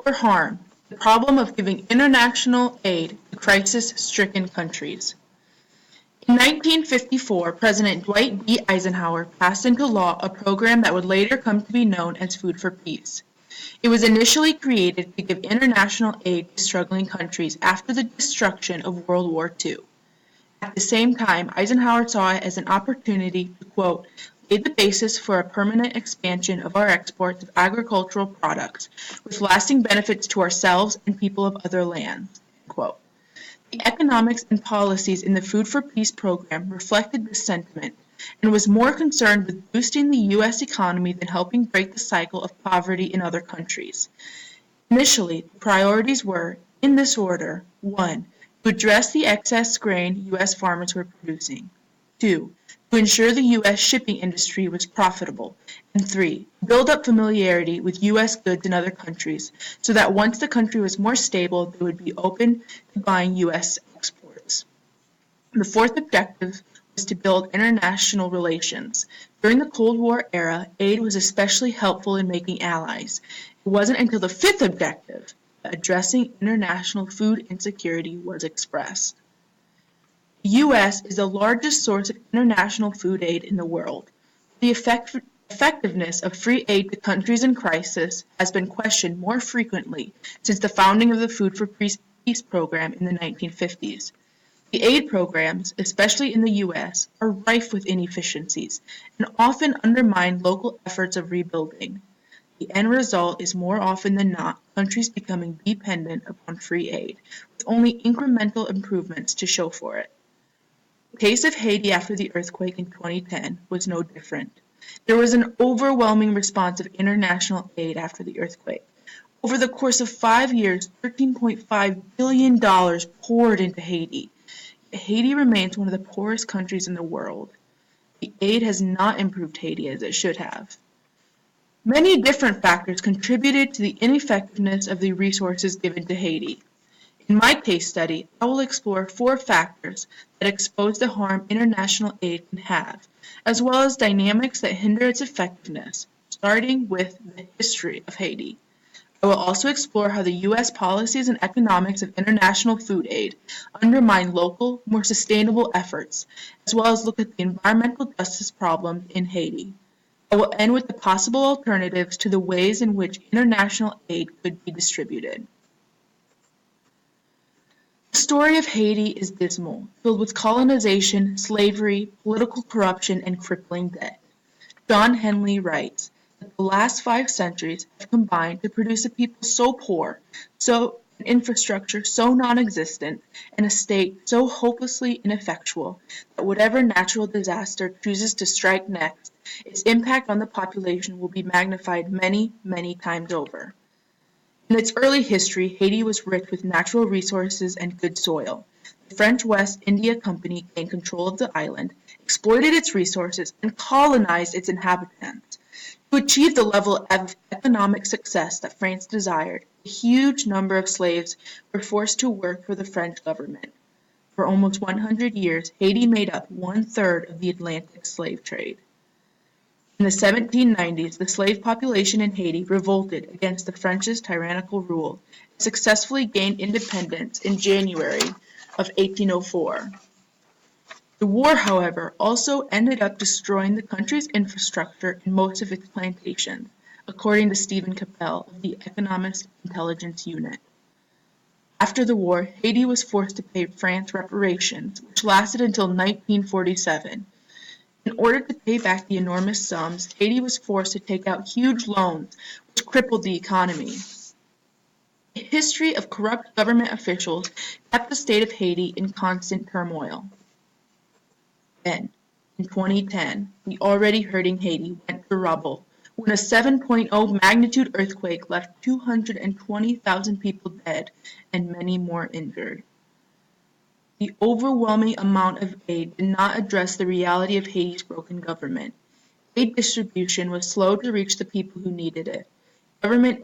help or harm? The problem of giving international aid to crisis-stricken countries. In 1954, President Dwight D. Eisenhower passed into law a program that would later come to be known as Food for Peace. It was initially created to give international aid to struggling countries after the destruction of World War II. At the same time, Eisenhower saw it as an opportunity to, quote, lay the basis for a permanent expansion of our exports of agricultural products with lasting benefits to ourselves and people of other lands, quote. The economics and policies in the Food for Peace program reflected this sentiment and was more concerned with boosting the U.S. economy than helping break the cycle of poverty in other countries. Initially, the priorities were, in this order: 1. To address the excess grain U.S. farmers were producing. 2. To ensure the U.S. shipping industry was profitable. And 3. Build up familiarity with U.S. goods in other countries so that once the country was more stable, they would be open to buying U.S. exports. The fourth objective was to build international relations. During the Cold War era, aid was especially helpful in making allies. It wasn't until the fifth objective that addressing international food insecurity was expressed. The U.S. is the largest source of international food aid in the world. The effectiveness of free aid to countries in crisis has been questioned more frequently since the founding of the Food for Peace program in the 1950s. The aid programs, especially in the U.S., are rife with inefficiencies and often undermine local efforts of rebuilding. The end result is more often than not countries becoming dependent upon free aid, with only incremental improvements to show for it. The case of Haiti after the earthquake in 2010 was no different. There was an overwhelming response of international aid after the earthquake. Over the course of 5 years, $13.5 billion poured into Haiti. Haiti remains one of the poorest countries in the world. The aid has not improved Haiti as it should have. Many different factors contributed to the ineffectiveness of the resources given to Haiti. In my case study, I will explore 4 factors that expose the harm international aid can have, as well as dynamics that hinder its effectiveness, starting with the history of Haiti. I will also explore how the U.S. policies and economics of international food aid undermine local, more sustainable efforts, as well as look at the environmental justice problems in Haiti. I will end with the possible alternatives to the ways in which international aid could be distributed. The story of Haiti is dismal, filled with colonization, slavery, political corruption, and crippling debt. John Henley writes that the last 5 centuries have combined to produce a people so poor, an infrastructure so non-existent, and a state so hopelessly ineffectual that whatever natural disaster chooses to strike next, its impact on the population will be magnified many, many times over. In its early history, Haiti was rich with natural resources and good soil. The French West India Company gained control of the island, exploited its resources, and colonized its inhabitants. To achieve the level of economic success that France desired, a huge number of slaves were forced to work for the French government. For almost 100 years, Haiti made up 1/3 of the Atlantic slave trade. In the 1790s, the slave population in Haiti revolted against the French's tyrannical rule and successfully gained independence in January of 1804. The war, however, also ended up destroying the country's infrastructure and most of its plantations, according to Stephen Capel of the Economist Intelligence Unit. After the war, Haiti was forced to pay France reparations, which lasted until 1947. In order to pay back the enormous sums, Haiti was forced to take out huge loans, which crippled the economy. A history of corrupt government officials kept the state of Haiti in constant turmoil. Then, in 2010, the already hurting Haiti went to rubble when a 7.0 magnitude earthquake left 220,000 people dead and many more injured. The overwhelming amount of aid did not address the reality of Haiti's broken government. Aid distribution was slow to reach the people who needed it. Government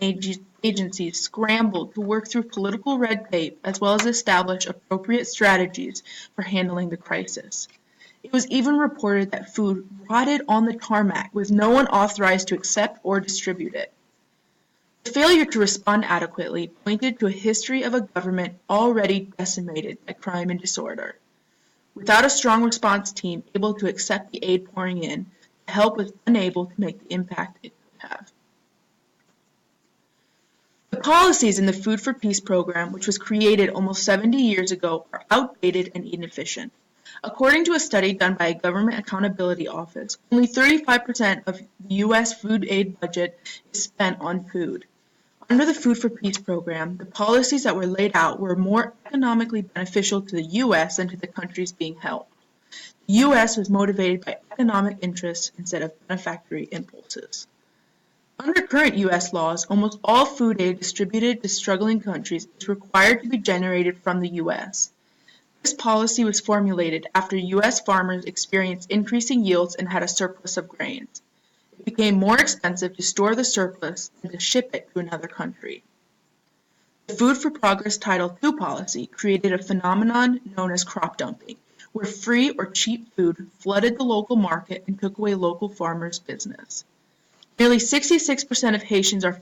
agencies scrambled to work through political red tape as well as establish appropriate strategies for handling the crisis. It was even reported that food rotted on the tarmac with no one authorized to accept or distribute it. The failure to respond adequately pointed to a history of a government already decimated by crime and disorder. Without a strong response team able to accept the aid pouring in, the help was unable to make the impact it could have. The policies in the Food for Peace program, which was created almost 70 years ago, are outdated and inefficient. According to a study done by a Government Accountability Office, only 35% of the U.S. food aid budget is spent on food. Under the Food for Peace program, the policies that were laid out were more economically beneficial to the U.S. than to the countries being helped. The U.S. was motivated by economic interests instead of benefactory impulses. Under current U.S. laws, almost all food aid distributed to struggling countries is required to be generated from the U.S. This policy was formulated after U.S. farmers experienced increasing yields and had a surplus of grains. It became more expensive to store the surplus than to ship it to another country. The Food for Progress Title II policy created a phenomenon known as crop dumping, where free or cheap food flooded the local market and took away local farmers' business. Nearly 66% of Haitians are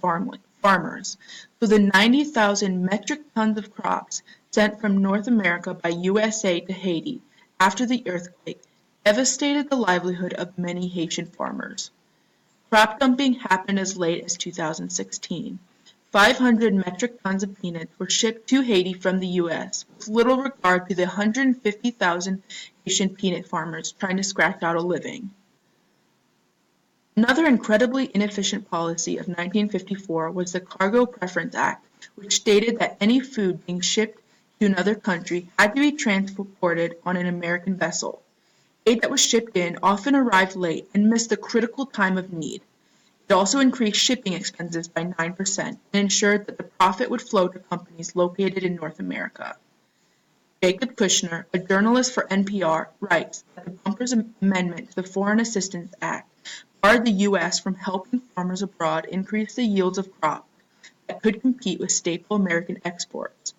farmers, so the 90,000 metric tons of crops sent from North America by USA to Haiti after the earthquake devastated the livelihood of many Haitian farmers. Crop dumping happened as late as 2016. 500 metric tons of peanuts were shipped to Haiti from the U.S., with little regard to the 150,000 Haitian peanut farmers trying to scratch out a living. Another incredibly inefficient policy of 1954 was the Cargo Preference Act, which stated that any food being shipped to another country had to be transported on an American vessel. Aid that was shipped in often arrived late and missed the critical time of need. It also increased shipping expenses by 9% and ensured that the profit would flow to companies located in North America. Jacob Kushner, a journalist for NPR, writes that the Bumpers Amendment to the Foreign Assistance Act barred the U.S. from helping farmers abroad increase the yields of crops that could compete with staple American exports.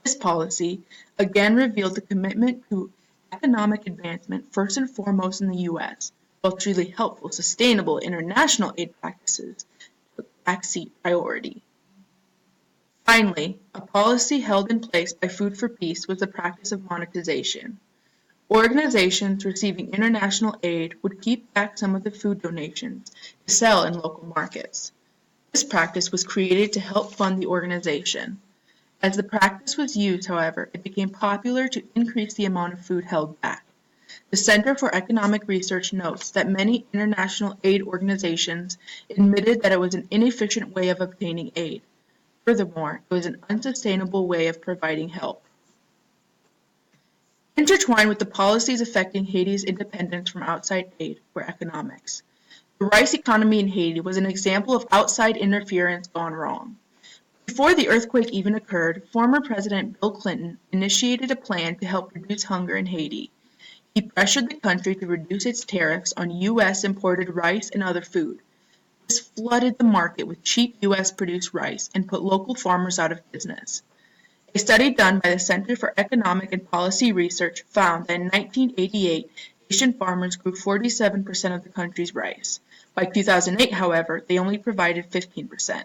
This policy again revealed the commitment to economic advancement first and foremost in the U.S., while truly helpful, sustainable international aid practices took backseat priority. Finally, a policy held in place by Food for Peace was the practice of monetization. Organizations receiving international aid would keep back some of the food donations to sell in local markets. This practice was created to help fund the organization. As the practice was used, however, it became popular to increase the amount of food held back. The Center for Economic Research notes that many international aid organizations admitted that it was an inefficient way of obtaining aid. Furthermore, it was an unsustainable way of providing help. Intertwined with the policies affecting Haiti's independence from outside aid were economics. The rice economy in Haiti was an example of outside interference gone wrong. Before the earthquake even occurred, former President Bill Clinton initiated a plan to help reduce hunger in Haiti. He pressured the country to reduce its tariffs on U.S. imported rice and other food. This flooded the market with cheap U.S.-produced rice and put local farmers out of business. A study done by the Center for Economic and Policy Research found that in 1988, Haitian farmers grew 47% of the country's rice. By 2008, however, they only provided 15%.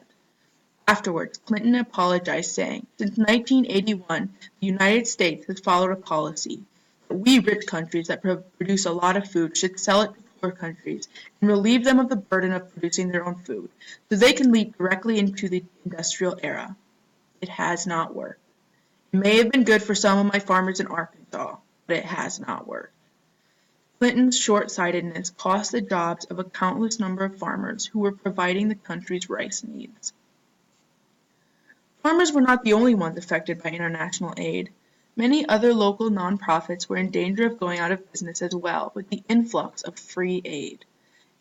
Afterwards, Clinton apologized, saying, "Since 1981, the United States has followed a policy that we rich countries that produce a lot of food should sell it to poor countries and relieve them of the burden of producing their own food, so they can leap directly into the industrial era." It has not worked. It may have been good for some of my farmers in Arkansas, but it has not worked. Clinton's short-sightedness cost the jobs of a countless number of farmers who were providing the country's rice needs. Farmers were not the only ones affected by international aid. Many other local nonprofits were in danger of going out of business as well with the influx of free aid.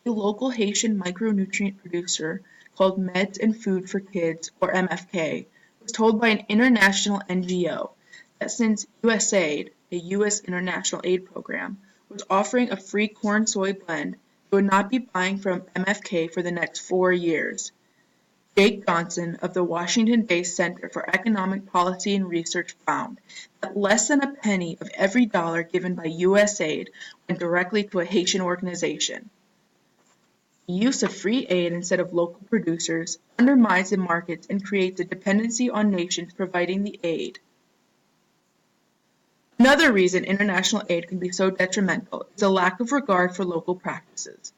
A local Haitian micronutrient producer called Meds and Food for Kids, or MFK, was told by an international NGO that since USAID, a U.S. international aid program, was offering a free corn-soy blend, it would not be buying from MFK for the next 4 years. Jake Johnson of the Washington-based Center for Economic Policy and Research found that less than a penny of every dollar given by USAID went directly to a Haitian organization. The use of free aid instead of local producers undermines the markets and creates a dependency on nations providing the aid. Another reason international aid can be so detrimental is a lack of regard for local practices.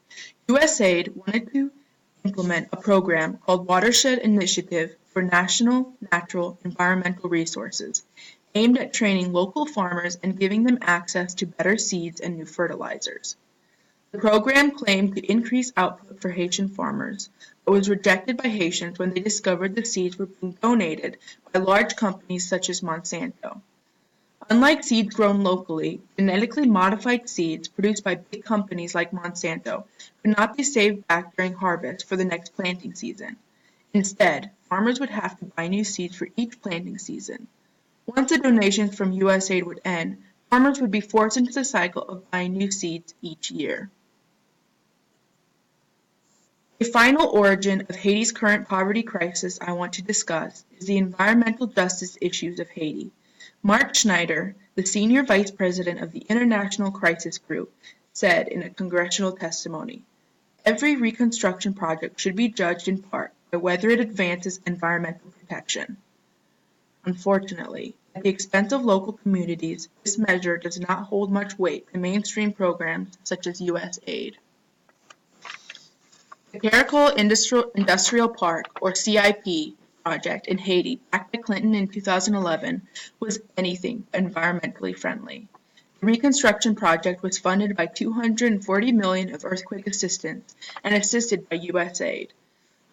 USAID wanted to implement a program called Watershed Initiative for National Natural Environmental Resources, aimed at training local farmers and giving them access to better seeds and new fertilizers. The program claimed to increase output for Haitian farmers, but was rejected by Haitians when they discovered the seeds were being donated by large companies such as Monsanto. Unlike seeds grown locally, genetically modified seeds produced by big companies like Monsanto could not be saved back during harvest for the next planting season. Instead, farmers would have to buy new seeds for each planting season. Once the donations from USAID would end, farmers would be forced into the cycle of buying new seeds each year. A final origin of Haiti's current poverty crisis I want to discuss is the environmental justice issues of Haiti. Mark Schneider, the senior vice president of the International Crisis Group, said in a congressional testimony, "Every reconstruction project should be judged in part by whether it advances environmental protection." Unfortunately, at the expense of local communities, this measure does not hold much weight in mainstream programs such as USAID. The Caracol Industrial Park, or CIP, project in Haiti, backed by Clinton in 2011, was anything but environmentally friendly. The reconstruction project was funded by $240 million of earthquake assistance and assisted by USAID.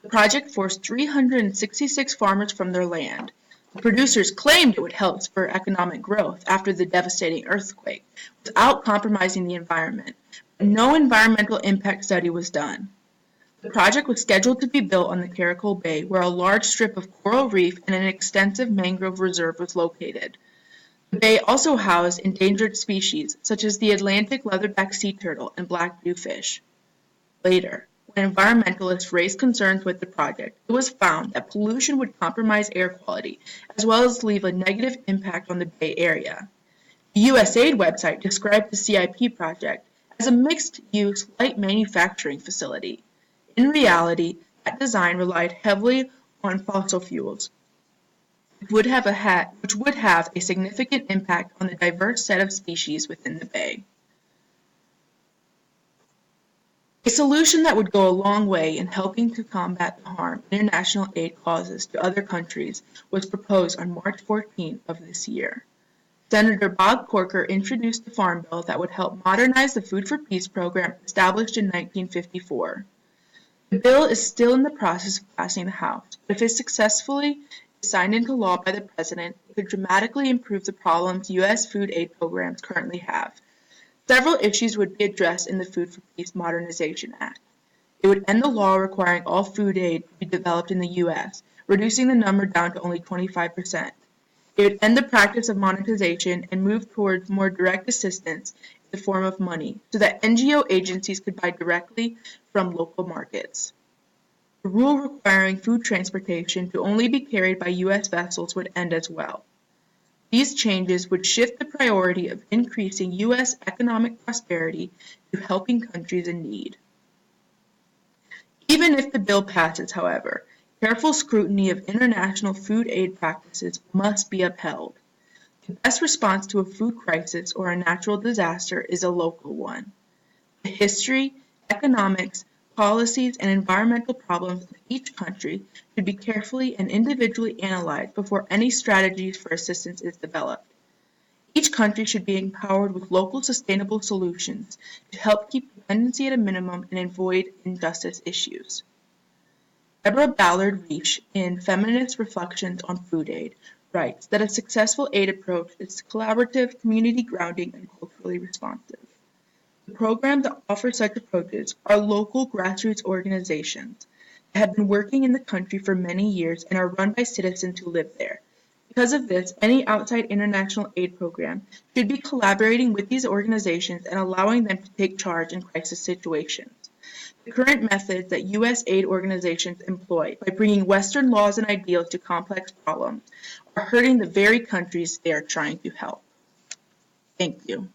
The project forced 366 farmers from their land. The producers claimed it would help spur economic growth after the devastating earthquake, without compromising the environment, but no environmental impact study was done. The project was scheduled to be built on the Caracol Bay, where a large strip of coral reef and an extensive mangrove reserve was located. The bay also housed endangered species such as the Atlantic leatherback sea turtle and black bluefish. Later, when environmentalists raised concerns with the project, it was found that pollution would compromise air quality, as well as leave a negative impact on the Bay Area. The USAID website described the CIP project as a mixed-use light manufacturing facility. In reality, that design relied heavily on fossil fuels, which would have a significant impact on the diverse set of species within the bay. A solution that would go a long way in helping to combat the harm international aid causes to other countries was proposed on March 14 of this year. Senator Bob Corker introduced the Farm Bill that would help modernize the Food for Peace program established in 1954. The bill is still in the process of passing the House, but if it successfully is signed into law by the President, it could dramatically improve the problems U.S. food aid programs currently have. Several issues would be addressed in the Food for Peace Modernization Act. It would end the law requiring all food aid to be developed in the U.S., reducing the number down to only 25%. It would end the practice of monetization and move towards more direct assistance in the form of money, so that NGO agencies could buy directly from local markets. The rule requiring food transportation to only be carried by U.S. vessels would end as well. These changes would shift the priority of increasing U.S. economic prosperity to helping countries in need. Even if the bill passes, however, careful scrutiny of international food aid practices must be upheld. The best response to a food crisis or a natural disaster is a local one. The history, economics, policies, and environmental problems of each country should be carefully and individually analyzed before any strategies for assistance is developed. Each country should be empowered with local sustainable solutions to help keep dependency at a minimum and avoid injustice issues. Deborah Ballard Reich, in Feminist Reflections on Food Aid, writes that a successful aid approach is collaborative, community grounding, and culturally responsive. The programs that offer such approaches are local grassroots organizations that have been working in the country for many years and are run by citizens who live there. Because of this, any outside international aid program should be collaborating with these organizations and allowing them to take charge in crisis situations. The current methods that U.S. aid organizations employ by bringing Western laws and ideals to complex problems are hurting the very countries they are trying to help. Thank you.